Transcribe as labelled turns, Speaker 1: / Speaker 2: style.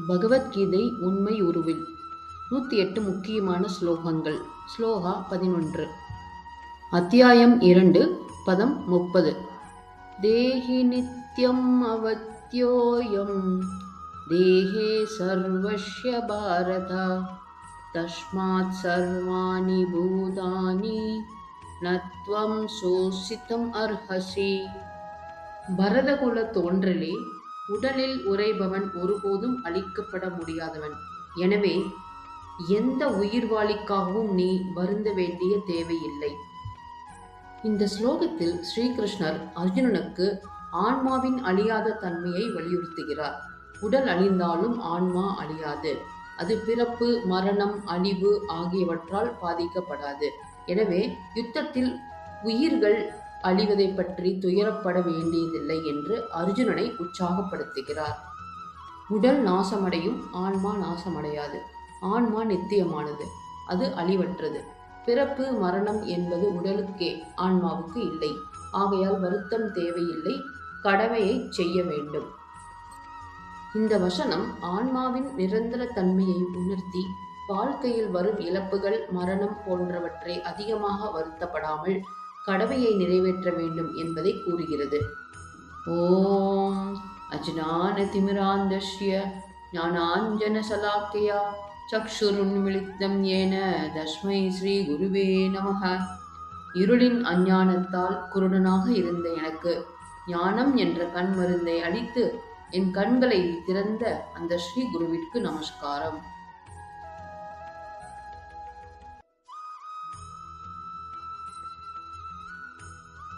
Speaker 1: பகவத்கீதை உண்மை உருவில் 108 முக்கியமான ஸ்லோகங்கள். ஸ்லோகா 11. அத்தியாயம் 2, பதம் 30. தேஹி நித்யம் அவத்யோயம் தேஹே சர்வஸ்ய பாரத தஸ்மாத் சர்வாணி பூதானி நத்வம் சோசிதம் அர்ஹசி. பரதகுல தோன்றலே, உடலில் உறைபவன் ஒருபோதும் அழிக்கப்பட முடியாதவன். எனவே எந்த உயிர்வாளிக்காகவும் நீ வருந்த வேண்டிய தேவையில்லை. இந்த ஸ்லோகத்தில் ஸ்ரீகிருஷ்ணர் அர்ஜுனனுக்கு ஆன்மாவின் அழியாத தன்மையை வலியுறுத்துகிறார். உடல் அழிந்தாலும் ஆன்மா அழியாது. அது பிறப்பு, மரணம், அழிவு ஆகியவற்றால் பாதிக்கப்படாது. எனவே யுத்தத்தில் உயிர்கள் அழிவதை பற்றி துயரப்பட வேண்டியதில்லை என்று அர்ஜுனனை உற்சாகப்படுத்துகிறார். உடல் நாசமடையும், ஆன்மா நாசமடையாது. ஆன்மா நித்தியமானது, அது அழிவற்றது. பிறப்பு, மரணம் என்பது உடலுக்கே, ஆன்மாவுக்கு இல்லை. ஆகையால் வருத்தம் தேவையில்லை, கடமையை செய்ய வேண்டும். இந்த வசனம் ஆன்மாவின் நிரந்தர தன்மையை உணர்த்தி வாழ்க்கையில் வரும் இழப்புகள், மரணம் போன்றவற்றை அதிகமாக வருத்தப்படாமல் கடமையை நிறைவேற்ற வேண்டும் என்பதை கூறுகிறது. ஓம் அஜ்ஞானதிமிராந்தஸ்ய ஞானாஞ்சனசலாக்கயா சக்ஷுருன்மிலிதம் ஏன தஸ்மை ஸ்ரீ குருவே நமஹ. இருளின் அஞ்ஞானத்தால் குருடனாக இருந்த எனக்கு ஞானம் என்ற கண் மருந்தை அளித்து என் கண்களை திறந்த அந்த ஸ்ரீ குருவிற்கு நமஸ்காரம்.